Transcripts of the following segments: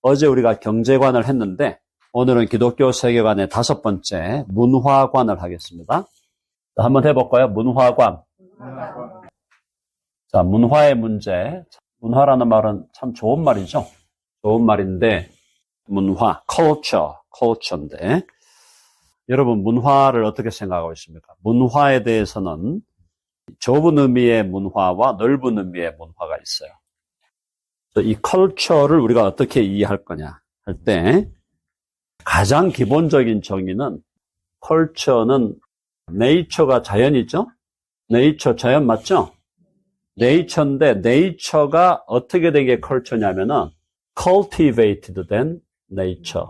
어제 우리가 경제관을 했는데 오늘은 기독교 세계관의 5번째 문화관을 하겠습니다. 자, 한번 해볼까요? 문화관. 자, 문화의 문제. 문화라는 말은 참 좋은 말이죠. 좋은 말인데 문화, culture인데 여러분 문화를 어떻게 생각하고 있습니까? 문화에 대해서는 좁은 의미의 문화와 넓은 의미의 문화가 있어요. 이 culture를 우리가 어떻게 이해할 거냐 할 때 가장 기본적인 정의는 culture는 nature가 자연이죠? nature 자연 맞죠? nature인데 nature가 어떻게 된 게 culture냐면은 cultivated 된 nature.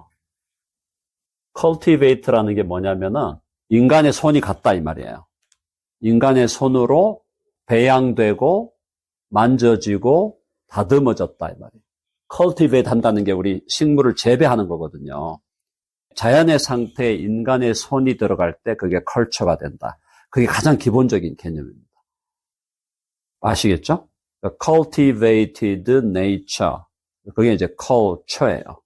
cultivate라는 게 뭐냐면은 인간의 손이 갔다 이 말이에요. 인간의 손으로 배양되고 만져지고 다듬어졌다 이 말이에요. cultivate 한다는 게 우리 식물을 재배하는 거거든요. 자연의 상태에 인간의 손이 들어갈 때 그게 culture가 된다. 그게 가장 기본적인 개념입니다. 아시겠죠? cultivated nature. 그게 이제 culture예요.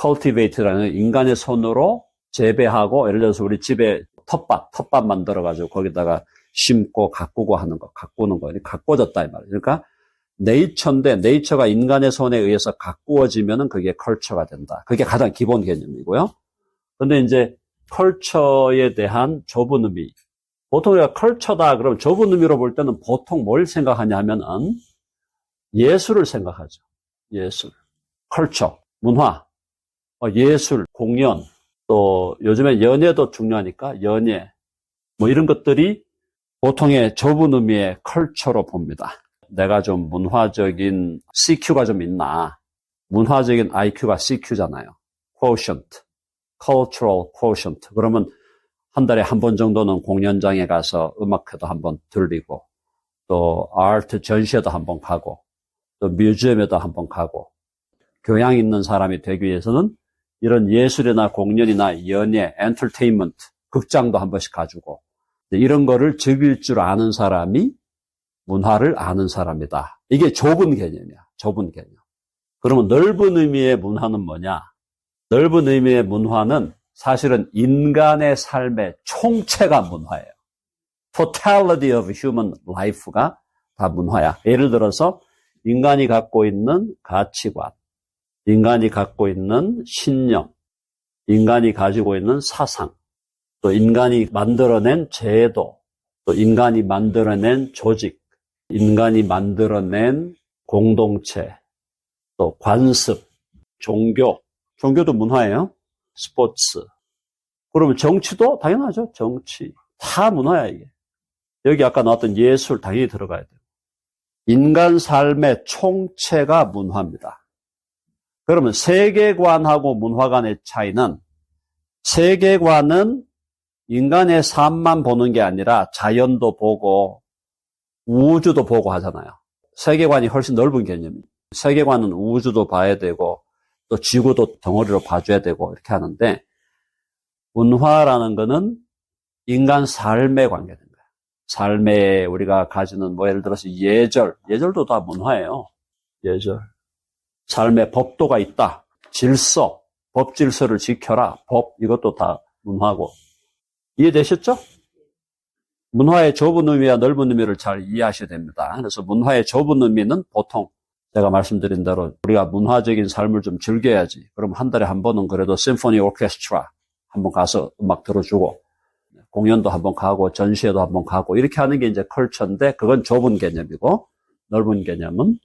cultivate라는 인간의 손으로 재배하고, 예를 들어서 우리 집에 텃밭 만들어가지고 거기다가 심고 가꾸고 하는 거, 가꾸는 거, 가꾸어졌다 이 말이에요. 그러니까 네이처인데 네이처가 인간의 손에 의해서 가꾸어지면은 그게 컬처가 된다. 그게 가장 기본 개념이고요. 근데 이제 컬처에 대한 좁은 의미. 보통 우리가 컬처다 그러면 좁은 의미로 볼 때는 보통 뭘 생각하냐 하면은 예술을 생각하죠. 예술. 컬처, 문화, 예술, 공연, 또 요즘에 연예도 중요하니까 연예. 뭐 이런 것들이 보통의 좁은 의미의 컬처로 봅니다. 내가 좀 문화적인 CQ가 좀 있나. 문화적인 IQ가 CQ잖아요. quotient, cultural quotient. 그러면 한 달에 한 번 정도는 공연장에 가서 음악회도 한번 들리고, 또 아트 전시회도 한번 가고, 또 뮤지엄에도 한번 가고, 교양 있는 사람이 되기 위해서는 이런 예술이나 공연이나 연예, 엔터테인먼트, 극장도 한 번씩 가주고, 이런 거를 즐길 줄 아는 사람이 문화를 아는 사람이다. 이게 좁은 개념이야. 좁은 개념. 그러면 넓은 의미의 문화는 뭐냐? 넓은 의미의 문화는 사실은 인간의 삶의 총체가 문화예요. Totality of human life가 다 문화야. 예를 들어서 인간이 갖고 있는 가치관, 인간이 갖고 있는 신념, 인간이 가지고 있는 사상, 또 인간이 만들어낸 제도, 또 인간이 만들어낸 조직, 인간이 만들어낸 공동체, 또 관습, 종교도 문화예요. 스포츠. 그러면 정치도 당연하죠. 정치. 다 문화야, 이게. 여기 아까 나왔던 예술 당연히 들어가야 돼요. 인간 삶의 총체가 문화입니다. 그러면 세계관하고 문화 간의 차이는 세계관은 인간의 삶만 보는 게 아니라 자연도 보고 우주도 보고 하잖아요. 세계관이 훨씬 넓은 개념이에요. 세계관은 우주도 봐야 되고 또 지구도 덩어리로 봐줘야 되고 이렇게 하는데 문화라는 거는 인간 삶에 관계된 거예요. 삶에 우리가 가지는 뭐 예를 들어서 예절도 다 문화예요. 예절. 삶의 법도가 있다. 질서, 법 질서를 지켜라. 법 이것도 다 문화고. 이해되셨죠? 문화의 좁은 의미와 넓은 의미를 잘 이해하셔야 됩니다. 그래서 문화의 좁은 의미는 보통 제가 말씀드린 대로 우리가 문화적인 삶을 좀 즐겨야지. 그럼 한 달에 한 번은 그래도 심포니 오케스트라 한번 가서 음악 들어주고 공연도 한번 가고 전시회도 한번 가고 이렇게 하는 게 이제 컬처인데 그건 좁은 개념이고 넓은 개념은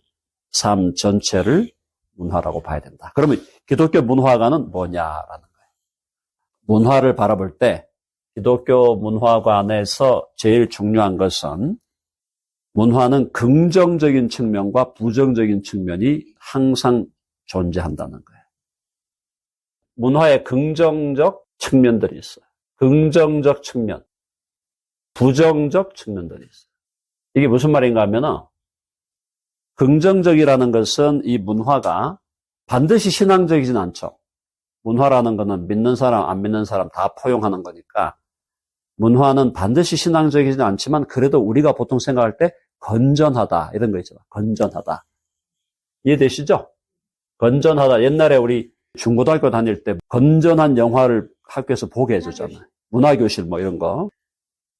삶 전체를 문화라고 봐야 된다. 그러면 기독교 문화관은 뭐냐라는 거예요. 문화를 바라볼 때 기독교 문화관에서 제일 중요한 것은 문화는 긍정적인 측면과 부정적인 측면이 항상 존재한다는 거예요. 문화의 긍정적 측면들이 있어요. 긍정적 측면, 부정적 측면들이 있어요. 이게 무슨 말인가 하면은 긍정적이라는 것은 이 문화가 반드시 신앙적이진 않죠. 문화라는 것은 믿는 사람, 안 믿는 사람 다 포용하는 거니까 문화는 반드시 신앙적이진 않지만 그래도 우리가 보통 생각할 때 건전하다 이런 거 있잖아. 건전하다. 이해되시죠? 건전하다. 옛날에 우리 중고등학교 다닐 때 건전한 영화를 학교에서 보게 해주잖아요. 문화교실 뭐 이런 거.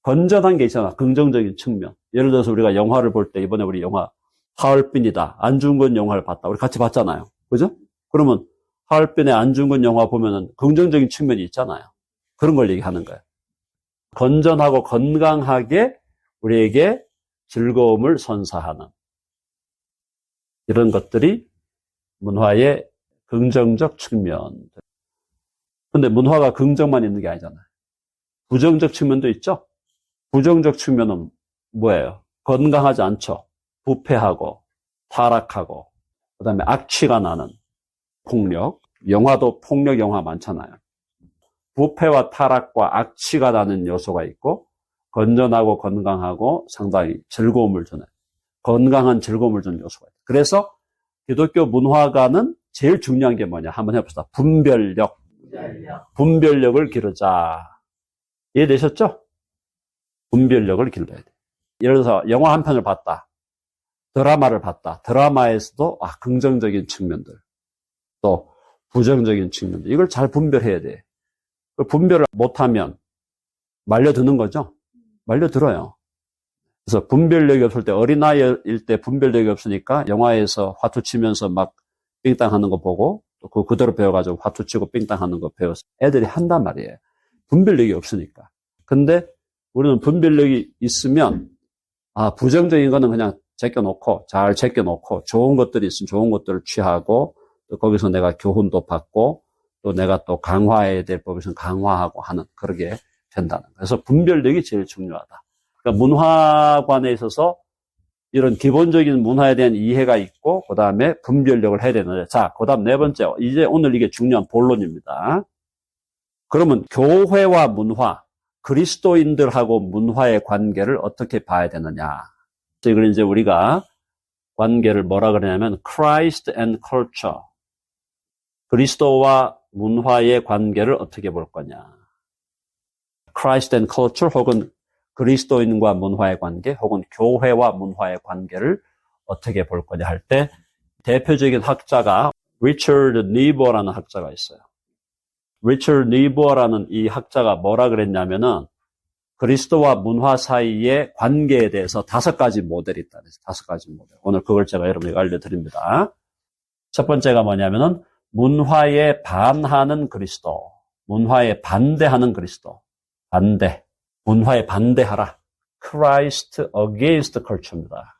건전한 게 있잖아. 긍정적인 측면. 예를 들어서 우리가 영화를 볼 때 이번에 우리 영화 하얼빈이다. 안중근 영화를 봤다. 우리 같이 봤잖아요. 그죠? 그러면 하얼빈의 안중근 영화 보면은 긍정적인 측면이 있잖아요. 그런 걸 얘기하는 거예요. 건전하고 건강하게 우리에게 즐거움을 선사하는 이런 것들이 문화의 긍정적 측면. 근데 문화가 긍정만 있는 게 아니잖아요. 부정적 측면도 있죠? 부정적 측면은 뭐예요? 건강하지 않죠? 부패하고, 타락하고, 그 다음에 악취가 나는 폭력. 영화도 폭력 영화 많잖아요. 부패와 타락과 악취가 나는 요소가 있고, 건전하고 건강하고 상당히 즐거움을 주는, 건강한 즐거움을 주는 요소가 있어요. 그래서 기독교 문화가는 제일 중요한 게 뭐냐? 한번 해봅시다. 분별력. 분별력을 기르자. 이해되셨죠? 분별력을 길러야 돼. 예를 들어서 영화 한 편을 봤다. 드라마를 봤다. 드라마에서도 긍정적인 측면들, 또 부정적인 측면들. 이걸 잘 분별해야 돼. 분별을 못하면 말려드는 거죠? 말려들어요. 그래서 분별력이 없을 때, 어린아이일 때 분별력이 없으니까 영화에서 화투 치면서 막 삥땅 하는 거 보고 또 그거 그대로 배워가지고 화투 치고 삥땅 하는 거 배워서 애들이 한단 말이에요. 분별력이 없으니까. 근데 우리는 분별력이 있으면 부정적인 거는 그냥 제껴놓고, 잘 제껴놓고, 좋은 것들이 있으면 좋은 것들을 취하고, 또 거기서 내가 교훈도 받고, 또 내가 또 강화해야 될 법이 있으면 강화하고 하는, 그러게 된다는 거예요. 그래서 분별력이 제일 중요하다. 그러니까 문화관에 있어서 이런 기본적인 문화에 대한 이해가 있고, 그 다음에 분별력을 해야 되는데, 자, 그 다음 네 번째, 이제 오늘 이게 중요한 본론입니다. 그러면 교회와 문화, 그리스도인들하고 문화의 관계를 어떻게 봐야 되느냐. 이걸 이제 우리가 관계를 뭐라 그러냐면 Christ and culture. 그리스도와 문화의 관계를 어떻게 볼 거냐. Christ and culture 혹은 그리스도인과 문화의 관계 혹은 교회와 문화의 관계를 어떻게 볼 거냐 할 때 대표적인 학자가 리처드 니버라는 학자가 있어요. 리처드 니버라는 이 학자가 뭐라 그랬냐면은 그리스도와 문화 사이의 관계에 대해서 5가지 모델이 있다. 5가지 모델. 오늘 그걸 제가 여러분에게 알려드립니다. 첫 번째가 뭐냐면은 문화에 반하는 그리스도. 문화에 반대하는 그리스도. 반대. 문화에 반대하라. Christ against culture입니다.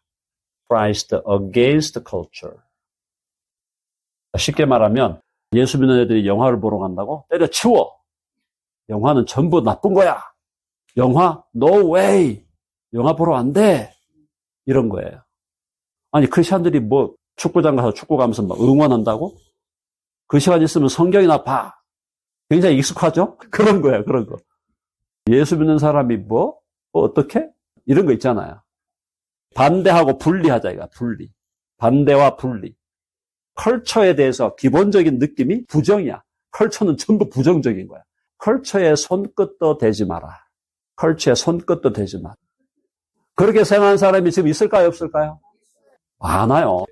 Christ against culture. 쉽게 말하면 예수 믿는 애들이 영화를 보러 간다고 때려치워. 영화는 전부 나쁜 거야. 영화? No way. 영화 보러 안 돼. 이런 거예요. 아니, 크리스찬들이 뭐 축구장 가서 축구 가면서 막 응원한다고? 그 시간 있으면 성경이나 봐. 굉장히 익숙하죠? 그런 거예요, 그런 거. 예수 믿는 사람이 어떻게? 이런 거 있잖아요. 반대하고 분리하자, 이거, 분리. 반대와 분리. 컬처에 대해서 기본적인 느낌이 부정이야. 컬처는 전부 부정적인 거야. 컬처에 손끝도 대지 마라. 컬처에 손끝도 대지 마라. 그렇게 생각하는 사람이 지금 있을까요, 없을까요? 많아요.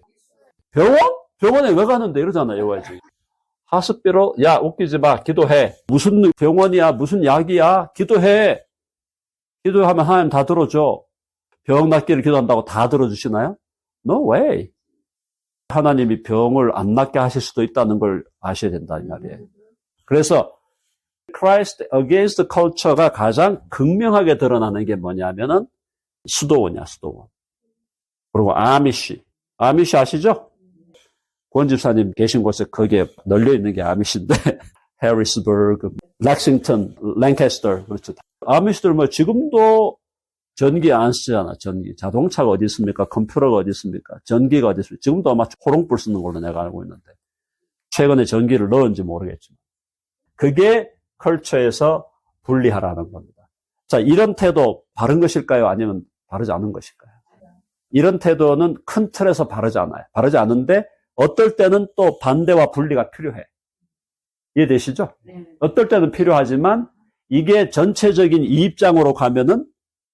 병원? 병원에 왜 가는데 이러잖아요, 지금. 하스피로, 야, 웃기지 마, 기도해. 무슨 병원이야, 무슨 약이야, 기도해. 기도하면 하나님 다 들어줘. 병 낫기를 기도한다고 다 들어주시나요? No way. 하나님이 병을 안 낫게 하실 수도 있다는 걸 아셔야 된다, 이 말이에요. 그래서 Christ against culture가 가장 극명하게 드러나는 게 뭐냐면은 수도원이야, 수도원. 그리고 아미시. 아미시 아시죠? 권 집사님 계신 곳에 거기에 널려 있는 게 아미시인데, 해리스버그, 렉싱턴, 랭캐스터, 그렇죠. 아미시들 지금도 전기 안 쓰잖아, 전기. 자동차가 어디 있습니까? 컴퓨터가 어디 있습니까? 전기가 어디 있습니까? 지금도 아마 호롱불 쓰는 걸로 내가 알고 있는데. 최근에 전기를 넣은지 모르겠지만. 그게 컬처에서 분리하라는 겁니다. 자, 이런 태도 바른 것일까요? 아니면 바르지 않은 것일까요? 이런 태도는 큰 틀에서 바르지 않아요. 바르지 않은데 어떨 때는 또 반대와 분리가 필요해. 이해되시죠? 네. 어떨 때는 필요하지만 이게 전체적인 이 입장으로 가면은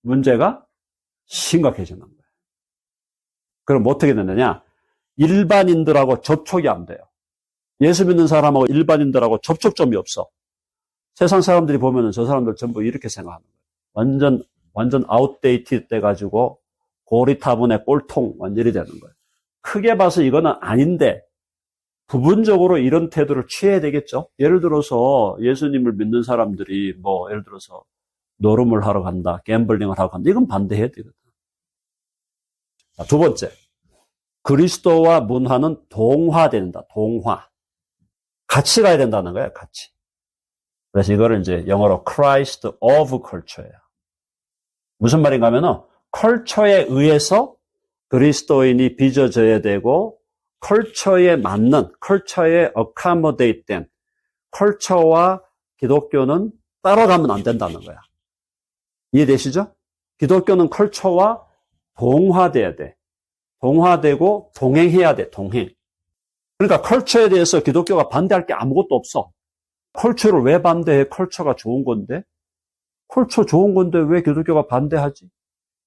문제가 심각해지는 거예요. 그럼 어떻게 되느냐? 일반인들하고 접촉이 안 돼요. 예수 믿는 사람하고 일반인들하고 접촉점이 없어. 세상 사람들이 보면은 저 사람들 전부 이렇게 생각하는 거예요. 완전 아웃데이트 돼가지고 고리타분의 꼴통 완전히 되는 거예요. 크게 봐서 이거는 아닌데 부분적으로 이런 태도를 취해야 되겠죠. 예를 들어서 예수님을 믿는 사람들이 예를 들어서 노름을 하러 간다, 갬블링을 하러 간다. 이건 반대해야 되거든. 자, 두 번째. 그리스도와 문화는 동화된다. 동화. 같이 가야 된다는 거예요. 같이. 그래서 이거를 이제 영어로 Christ of Culture예요. 무슨 말인가 하면은 컬처에 의해서 그리스도인이 빚어져야 되고 컬처에 맞는, 컬처에 accommodate 된 컬처와 기독교는 따라가면 안 된다는 거야. 이해되시죠? 기독교는 컬처와 동화돼야 돼. 동화되고 동행해야 돼. 동행. 그러니까 컬처에 대해서 기독교가 반대할 게 아무것도 없어. 컬처를 왜 반대해? 컬처가 좋은 건데? 컬처 좋은 건데 왜 기독교가 반대하지?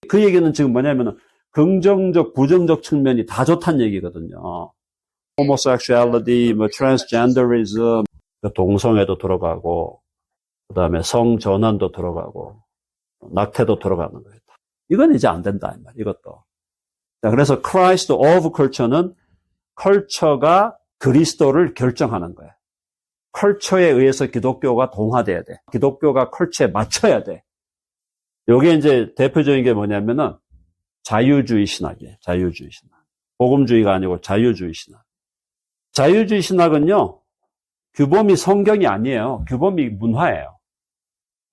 그 얘기는 지금 뭐냐면은 긍정적, 부정적 측면이 다 좋다는 얘기거든요. homosexuality, transgenderism, 동성애도 들어가고, 그 다음에 성전환도 들어가고, 낙태도 들어가는 거예요. 이건 이제 안 된다, 이 말, 이것도. 자, 그래서 Christ of Culture는 컬처가 그리스도를 결정하는 거예요. 컬처에 의해서 기독교가 동화돼야 돼. 기독교가 컬처에 맞춰야 돼. 요게 이제 대표적인 게 뭐냐면은 자유주의 신학이에요. 자유주의 신학. 복음주의가 아니고 자유주의 신학. 자유주의 신학은요, 규범이 성경이 아니에요. 규범이 문화예요.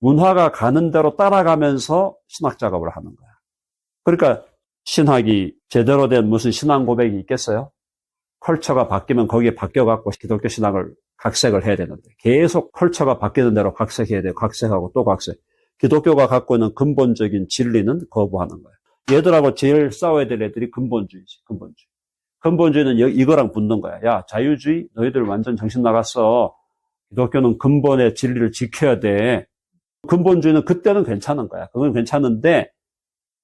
문화가 가는 대로 따라가면서 신학 작업을 하는 거야. 그러니까 신학이 제대로 된 무슨 신앙 고백이 있겠어요? 컬처가 바뀌면 거기에 바뀌어갖고 기독교 신학을 각색을 해야 되는데 계속 컬처가 바뀌는 대로 각색해야 돼요. 각색하고 또 각색. 기독교가 갖고 있는 근본적인 진리는 거부하는 거예요. 얘들하고 제일 싸워야 될 애들이 근본주의지. 근본주의. 근본주의는 이거랑 붙는 거야. 야, 자유주의? 너희들 완전 정신 나갔어. 기독교는 근본의 진리를 지켜야 돼. 근본주의는 그때는 괜찮은 거야. 그건 괜찮은데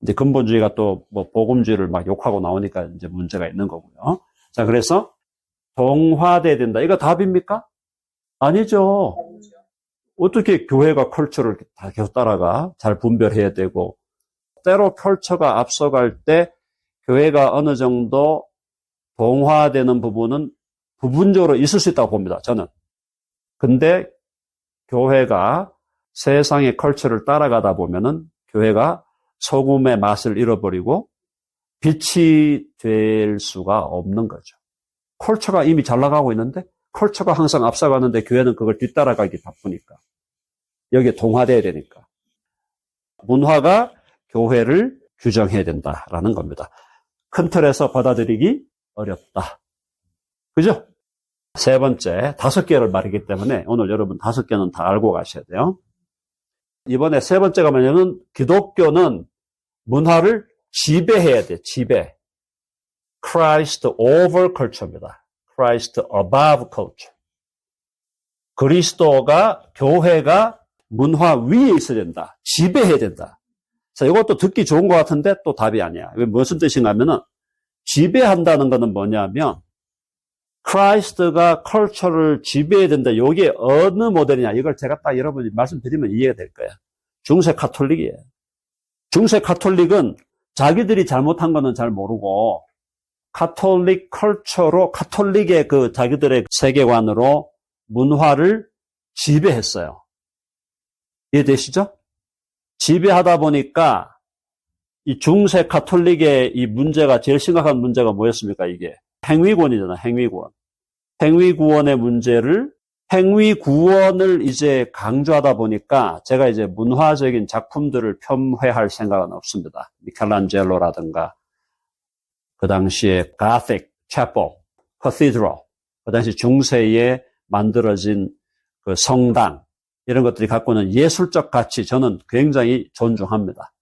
이제 근본주의가 또 복음주의를 막 욕하고 나오니까 이제 문제가 있는 거고요. 자, 그래서 동화돼야 된다. 이거 답입니까? 아니죠. 어떻게 교회가 컬처를 다 계속 따라가? 잘 분별해야 되고 때로 컬처가 앞서갈 때 교회가 어느 정도 동화되는 부분은 부분적으로 있을 수 있다고 봅니다. 저는. 근데 교회가 세상의 컬처를 따라가다 보면은 교회가 소금의 맛을 잃어버리고 빛이 될 수가 없는 거죠. 컬처가 이미 잘 나가고 있는데 컬처가 항상 앞서가는데 교회는 그걸 뒤따라가기 바쁘니까. 여기에 동화돼야 되니까. 문화가 교회를 규정해야 된다라는 겁니다. 큰 틀에서 받아들이기 어렵다. 그죠? 세 번째, 5개를 말이기 때문에 오늘 여러분 5개는 다 알고 가셔야 돼요. 이번에 세 번째가 뭐냐면 기독교는 문화를 지배해야 돼. 지배. Christ over culture입니다. Christ above culture. 그리스도가 교회가 문화 위에 있어야 된다. 지배해야 된다. 자, 이것도 듣기 좋은 것 같은데 또 답이 아니야. 이게 무슨 뜻인가 하면은 지배한다는 것은 뭐냐면 크라이스트가 컬처를 지배해야 된다. 이게 어느 모델이냐. 이걸 제가 딱 여러분이 말씀드리면 이해가 될 거예요. 중세 카톨릭이에요. 중세 카톨릭은 자기들이 잘못한 거는 잘 모르고 카톨릭 컬처로 카톨릭의 그 자기들의 세계관으로 문화를 지배했어요. 이해되시죠? 지배하다 보니까 이 중세 카톨릭의 이 문제가 제일 심각한 문제가 뭐였습니까? 이게 행위구원이잖아. 행위구원. 행위구원의 문제를 행위구원을 이제 강조하다 보니까 제가 이제 문화적인 작품들을 폄훼할 생각은 없습니다. 미켈란젤로라든가 그 당시에 가틱, 채플, 커시드럴, 그 당시 중세에 만들어진 그 성당 이런 것들이 갖고 있는 예술적 가치 저는 굉장히 존중합니다.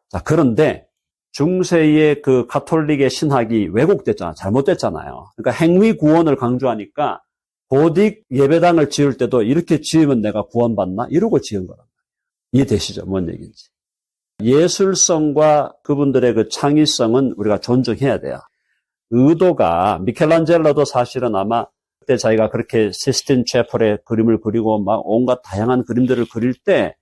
자, 그런데 중세의 그 가톨릭의 신학이 왜곡됐잖아요. 잘못됐잖아요. 그러니까 행위 구원을 강조하니까 고딕 예배당을 지을 때도 이렇게 지으면 내가 구원받나? 이러고 지은 거란 말이에요. 이해되시죠? 뭔 얘기인지. 예술성과 그분들의 그 창의성은 우리가 존중해야 돼요. 의도가 미켈란젤로도 사실은 아마 그때 자기가 그렇게 시스틴 채플의 그림을 그리고 막 온갖 다양한 그림들을 그릴 때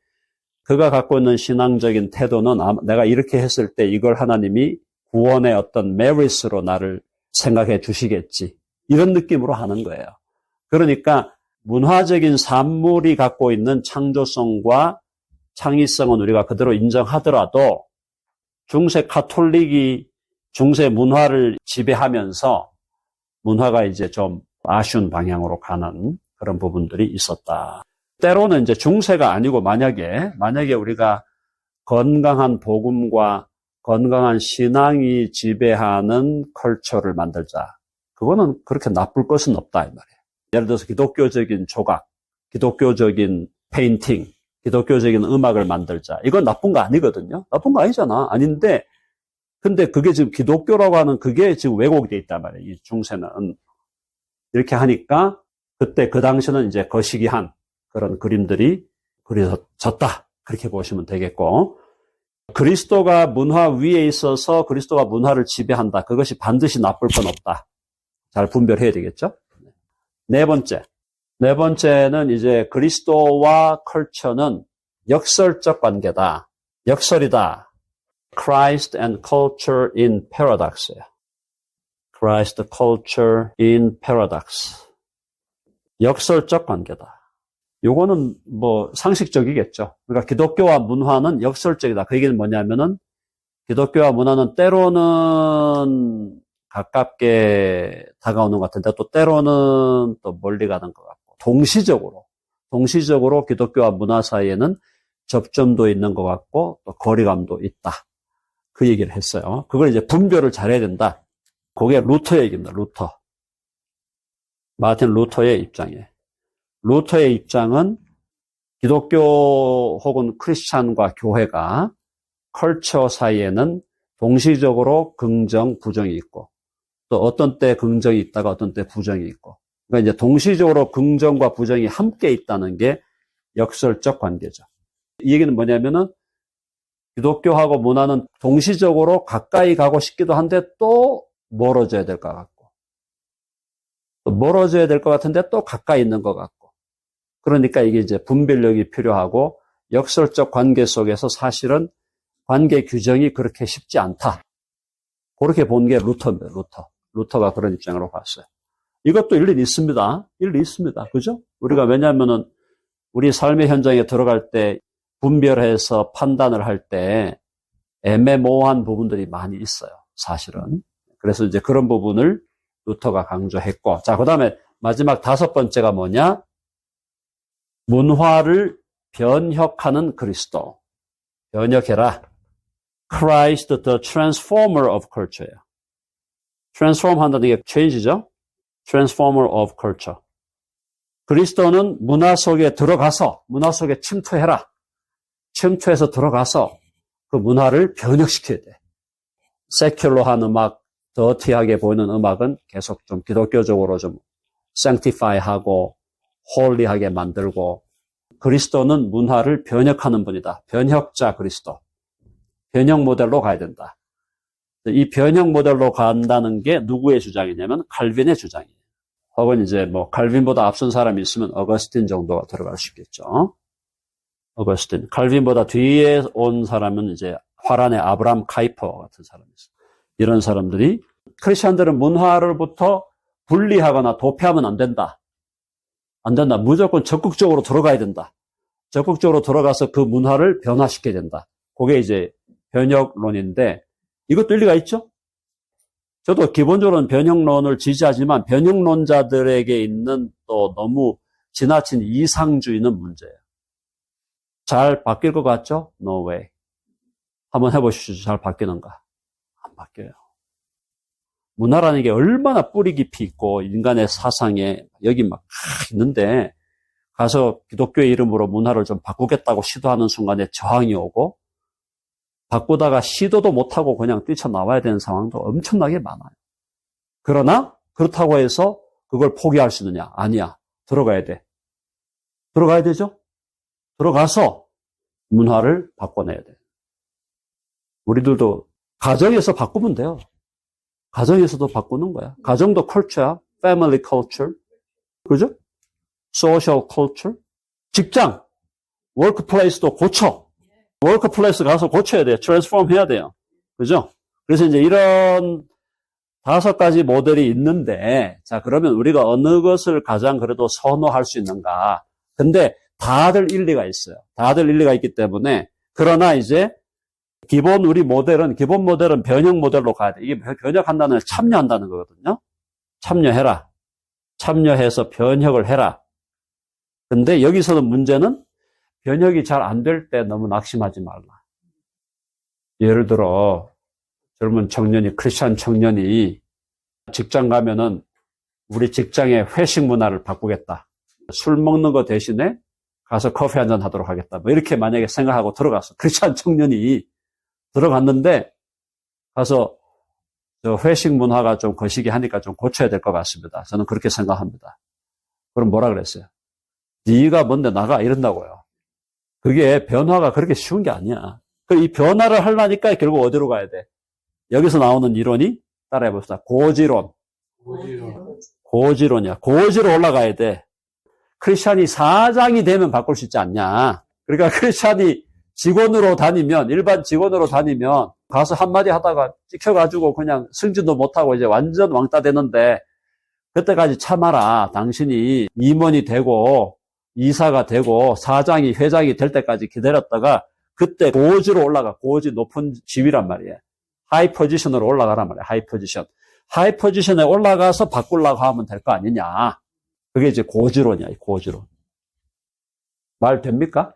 그가 갖고 있는 신앙적인 태도는 내가 이렇게 했을 때 이걸 하나님이 구원의 어떤 메리트로 나를 생각해 주시겠지. 이런 느낌으로 하는 거예요. 그러니까 문화적인 산물이 갖고 있는 창조성과 창의성은 우리가 그대로 인정하더라도 중세 카톨릭이 중세 문화를 지배하면서 문화가 이제 좀 아쉬운 방향으로 가는 그런 부분들이 있었다. 때로는 이제 중세가 아니고 만약에 우리가 건강한 복음과 건강한 신앙이 지배하는 컬처를 만들자. 그거는 그렇게 나쁠 것은 없다 이 말이에요. 예를 들어서 기독교적인 조각, 기독교적인 페인팅, 기독교적인 음악을 만들자. 이건 나쁜 거 아니거든요. 나쁜 거 아니잖아. 아닌데 근데 그게 지금 기독교라고 하는 그게 지금 왜곡이 돼 있단 말이에요. 이 중세는. 이렇게 하니까 그때 그 당시는 이제 거시기한 그런 그림들이 그려졌다. 그렇게 보시면 되겠고. 그리스도가 문화 위에 있어서 그리스도가 문화를 지배한다. 그것이 반드시 나쁠 건 없다. 잘 분별해야 되겠죠? 네 번째는 이제 그리스도와 컬처는 역설적 관계다. 역설이다. Christ and culture in paradox예요. Christ culture in paradox. 역설적 관계다. 요거는 뭐 상식적이겠죠. 그러니까 기독교와 문화는 역설적이다. 그 얘기는 뭐냐면은 기독교와 문화는 때로는 가깝게 다가오는 것 같은데 또 때로는 또 멀리 가는 것 같고 동시적으로 기독교와 문화 사이에는 접점도 있는 것 같고 또 거리감도 있다. 그 얘기를 했어요. 그걸 이제 분별을 잘해야 된다. 그게 루터의 얘기입니다. 마틴 루터의 입장이에요. 루터의 입장은 기독교 혹은 크리스찬과 교회가 컬처 사이에는 동시적으로 긍정, 부정이 있고 또 어떤 때 긍정이 있다가 어떤 때 부정이 있고 그러니까 이제 동시적으로 긍정과 부정이 함께 있다는 게 역설적 관계죠. 이 얘기는 뭐냐면은 기독교하고 문화는 동시적으로 가까이 가고 싶기도 한데 또 멀어져야 될 것 같고 또 멀어져야 될 것 같은데 또 가까이 있는 것 같고 그러니까 이게 이제 분별력이 필요하고 역설적 관계 속에서 사실은 관계 규정이 그렇게 쉽지 않다. 그렇게 본 게 루터입니다. 루터가 그런 입장으로 봤어요. 이것도 일리 있습니다. 그죠? 우리가 왜냐하면은 우리 삶의 현장에 들어갈 때 분별해서 판단을 할 때 애매모호한 부분들이 많이 있어요. 사실은. 그래서 이제 그런 부분을 루터가 강조했고. 자, 그 다음에 마지막 5번째가 뭐냐? 문화를 변혁하는 그리스도. 변혁해라. Christ the transformer of culture예요. transform 한다는 게 change죠? transformer of culture. 그리스도는 문화 속에 들어가서 문화 속에 침투해라. 침투해서 들어가서 그 문화를 변혁시켜야 돼. 세큘러한 음악, 더티하게 보이는 음악은 계속 좀 기독교적으로 좀 sanctify하고 홀리하게 만들고 그리스도는 문화를 변혁하는 분이다. 변혁자 그리스도. 변형 모델로 가야 된다. 이 변형 모델로 간다는 게 누구의 주장이냐면 칼빈의 주장이에요. 혹은 이제 뭐 칼빈보다 앞선 사람이 있으면 어거스틴 정도가 들어갈 수 있겠죠. 어거스틴. 칼빈보다 뒤에 온 사람은 이제 화란의 아브람 카이퍼 같은 사람이 있어요. 이런 사람들이 크리스천들은 문화로부터 분리하거나 도피하면 안 된다. 무조건 적극적으로 들어가야 된다. 적극적으로 들어가서 그 문화를 변화시켜야 된다. 그게 이제 변혁론인데 이것도 일리가 있죠? 저도 기본적으로는 변혁론을 지지하지만 변혁론자들에게 있는 또 너무 지나친 이상주의는 문제예요. 잘 바뀔 것 같죠? No way. 한번 해보시죠. 잘 바뀌는가? 안 바뀌어요. 문화라는 게 얼마나 뿌리 깊이 있고 인간의 사상에 여기 막 있는데 가서 기독교의 이름으로 문화를 좀 바꾸겠다고 시도하는 순간에 저항이 오고 바꾸다가 시도도 못하고 그냥 뛰쳐나와야 되는 상황도 엄청나게 많아요. 그러나 그렇다고 해서 그걸 포기할 수 있느냐? 아니야. 들어가야 돼. 들어가야 되죠? 들어가서 문화를 바꿔내야 돼. 우리들도 가정에서 바꾸면 돼요. 가정에서도 바꾸는 거야. 가정도 컬처야. 패밀리 컬처. 그죠? social culture. 직장, workplace도 고쳐. workplace 가서 고쳐야 돼요. transform 해야 돼요. 그죠? 그래서 이제 이런 5가지 모델이 있는데, 자, 그러면 우리가 어느 것을 가장 그래도 선호할 수 있는가? 근데 다들 일리가 있어요. 다들 일리가 있기 때문에, 그러나 이제 기본 모델은 변형 모델로 가야 돼. 이게 변형한다는 건 참여한다는 거거든요. 참여해라. 참여해서 변형을 해라. 근데 여기서는 문제는 변형이 잘 안 될 때 너무 낙심하지 말라. 예를 들어 젊은 청년이, 크리스찬 청년이 직장 가면은 우리 직장의 회식 문화를 바꾸겠다. 술 먹는 거 대신에 가서 커피 한잔 하도록 하겠다. 뭐 이렇게 만약에 생각하고 들어갔어. 크리스찬 청년이 들어갔는데 가서 저 회식 문화가 좀 거시기 하니까 좀 고쳐야 될 것 같습니다. 저는 그렇게 생각합니다. 그럼 뭐라 그랬어요? 네가 뭔데 나가 이런다고요. 그게 변화가 그렇게 쉬운 게 아니야. 이 변화를 하려니까 결국 어디로 가야 돼? 여기서 나오는 이론이 따라해 봅시다. 고지론이야. 고지로 올라가야 돼. 크리스찬이 사장이 되면 바꿀 수 있지 않냐. 그러니까 크리스찬이 직원으로 다니면, 일반 직원으로 다니면 가서 한마디 하다가 찍혀가지고 그냥 승진도 못하고 이제 완전 왕따 되는데 그때까지 참아라. 당신이 임원이 되고 이사가 되고 사장이 회장이 될 때까지 기다렸다가 그때 고지로 올라가. 고지 높은 지위란 말이에요. 하이 포지션으로 올라가란 말이에요. 하이 포지션. 하이 포지션에 올라가서 바꾸려고 하면 될 거 아니냐. 그게 이제 고지론이야. 고지론. 말 됩니까?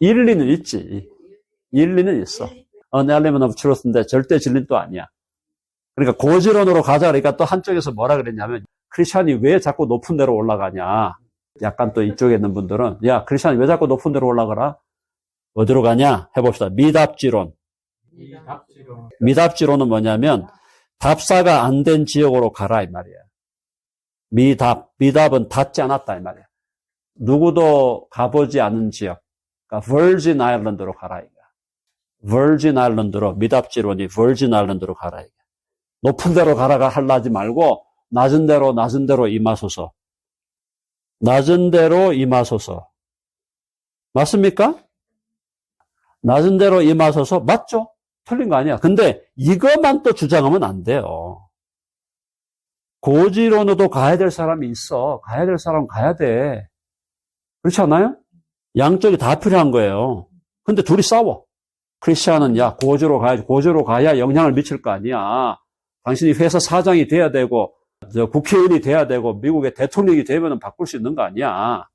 일리는 있지. 일리는 있어. An element of truth인데 절대 진리는 또 아니야. 그러니까 고지론으로 가자. 그러니까 또 한쪽에서 뭐라 그랬냐면 크리스찬이 왜 자꾸 높은 데로 올라가냐. 약간 또 이쪽에 있는 분들은 야, 크리스찬이 왜 자꾸 높은 데로 올라가라? 어디로 가냐? 해봅시다. 미답지론. 미답지론은 뭐냐면 답사가 안 된 지역으로 가라 이 말이야. 미답은 닿지 않았다 이 말이야. 누구도 가보지 않은 지역. 그러니까 버진 아일랜드로 가라 이거야. 버진 아일랜드로, 미답지론이 버진 아일랜드로 가라 이거야. 높은 데로 가라가 하려지 말고 낮은 데로 임하소서. 낮은 데로 임하소서. 맞습니까? 낮은 데로 임하소서. 맞죠? 틀린 거 아니야. 근데 이것만 또 주장하면 안 돼요. 고지론으로도 가야 될 사람이 있어. 가야 될 사람은 가야 돼. 그렇지 않아요? 양쪽이 다 필요한 거예요. 근데 둘이 싸워. 크리스찬은 야, 고지로 가야지. 고지로 가야 영향을 미칠 거 아니야. 당신이 회사 사장이 돼야 되고 국회의원이 돼야 되고 미국의 대통령이 되면 바꿀 수 있는 거 아니야.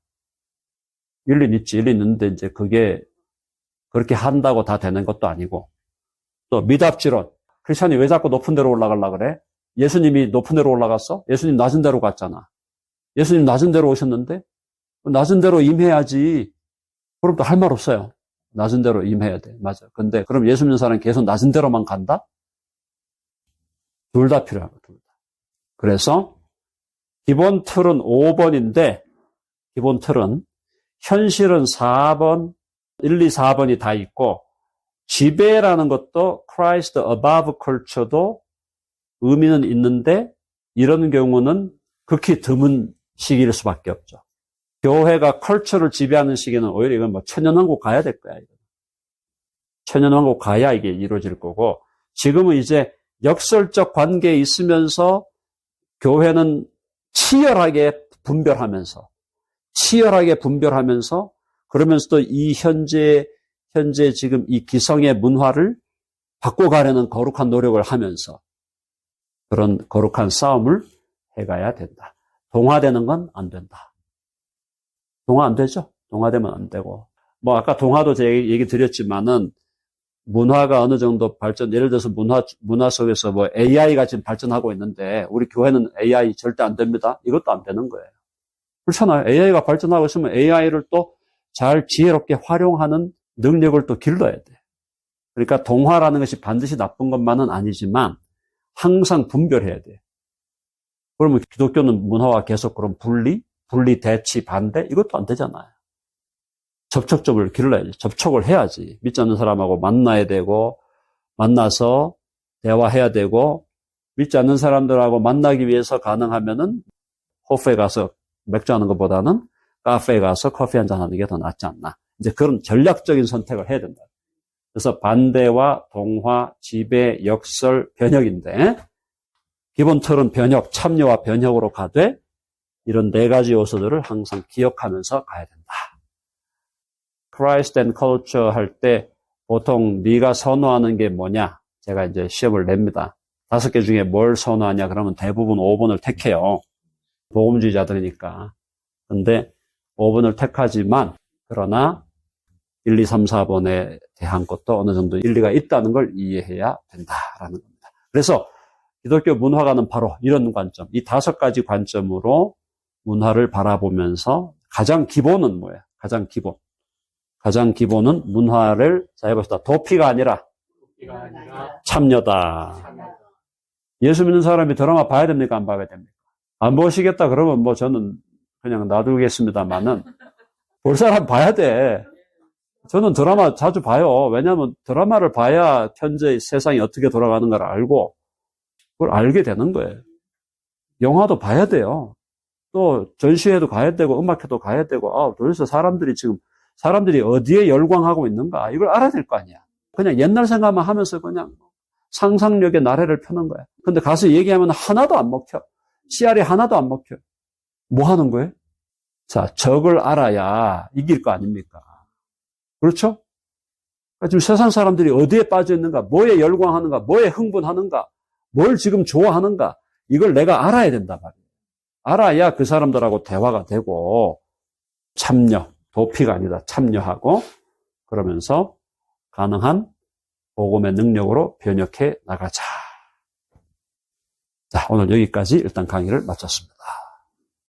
일리는 있지. 일리는 있는데 이제 그게 그렇게 한다고 다 되는 것도 아니고. 또 미답지론. 크리스찬이 왜 자꾸 높은 데로 올라가려고 그래? 예수님이 높은 데로 올라갔어? 예수님 낮은 데로 갔잖아. 예수님 낮은 데로 오셨는데 낮은 데로 임해야지. 그럼 또 할 말 없어요. 낮은 데로 임해야 돼. 맞아. 근데 그럼 예수 믿는 사람은 계속 낮은 데로만 간다? 둘 다 필요한 거야. 둘 다. 그래서 기본 틀은 5번인데 기본 틀은 현실은 4번, 1, 2, 4번이 다 있고 지배라는 것도 Christ above culture도 의미는 있는데 이런 경우는 극히 드문 시기일 수밖에 없죠. 교회가 컬처를 지배하는 시기는 오히려 이건 뭐 천년왕국 가야 될 거야. 이거. 천년왕국 가야 이게 이루어질 거고 지금은 이제 역설적 관계에 있으면서 교회는 치열하게 분별하면서 그러면서도 이 현재 지금 이 기성의 문화를 바꿔가려는 거룩한 노력을 하면서 그런 거룩한 싸움을 해가야 된다. 동화되는 건 안 된다. 동화 안 되죠? 동화되면 안 되고. 뭐 아까 동화도 제가 얘기 드렸지만은 문화가 어느 정도 발전, 예를 들어서 문화 속에서 뭐 AI가 지금 발전하고 있는데 우리 교회는 AI 절대 안 됩니다. 이것도 안 되는 거예요. 그렇잖아요. AI가 발전하고 있으면 AI를 또 잘 지혜롭게 활용하는 능력을 또 길러야 돼. 그러니까 동화라는 것이 반드시 나쁜 것만은 아니지만 항상 분별해야 돼. 그러면 기독교는 문화와 계속 그런 분리, 대치, 반대 이것도 안 되잖아요. 접촉점을 길러야지. 접촉을 해야지. 믿지 않는 사람하고 만나야 되고 만나서 대화해야 되고 믿지 않는 사람들하고 만나기 위해서 가능하면은 호프에 가서 맥주 하는 것보다는 카페에 가서 커피 한잔 하는 게 더 낫지 않나. 이제 그런 전략적인 선택을 해야 된다. 그래서 반대와 동화, 지배, 역설, 변혁인데 기본 틀은 변혁, 참여와 변혁으로 가되 이런 네 가지 요소들을 항상 기억하면서 가야 된다. Christ and Culture 할 때 보통 네가 선호하는 게 뭐냐? 제가 이제 시험을 냅니다. 5개 중에 뭘 선호하냐? 그러면 대부분 5번을 택해요. 복음주의자들이니까. 근데 5번을 택하지만 그러나 1, 2, 3, 4번에 대한 것도 어느 정도 일리가 있다는 걸 이해해야 된다라는 겁니다. 그래서 기독교 문화가는 바로 이런 관점, 이 5가지 관점으로 문화를 바라보면서 가장 기본은 뭐예요? 가장 기본은 문화를, 자, 해봅시다. 도피가 아니라 참여다. 예수 믿는 사람이 드라마 봐야 됩니까? 안 봐야 됩니까? 안 보시겠다 그러면 뭐 저는 그냥 놔두겠습니다만은 볼 사람 봐야 돼. 저는 드라마 자주 봐요. 왜냐하면 드라마를 봐야 현재 세상이 어떻게 돌아가는가를 알고 그걸 알게 되는 거예요. 영화도 봐야 돼요. 또 전시회도 가야 되고 음악회도 가야 되고 도대체 사람들이 어디에 열광하고 있는가 이걸 알아야 될 거 아니야. 그냥 옛날 생각만 하면서 그냥 상상력의 나래를 펴는 거야. 근데 가서 얘기하면 하나도 안 먹혀. 씨알이 하나도 안 먹혀. 뭐 하는 거예요? 자, 적을 알아야 이길 거 아닙니까? 그렇죠? 지금 세상 사람들이 어디에 빠져 있는가, 뭐에 열광하는가, 뭐에 흥분하는가, 뭘 지금 좋아하는가, 이걸 내가 알아야 된단 말이에요. 알아야 그 사람들하고 대화가 되고, 도피가 아니다, 참여하고, 그러면서 가능한 복음의 능력으로 변혁해 나가자. 자, 오늘 여기까지 일단 강의를 마쳤습니다.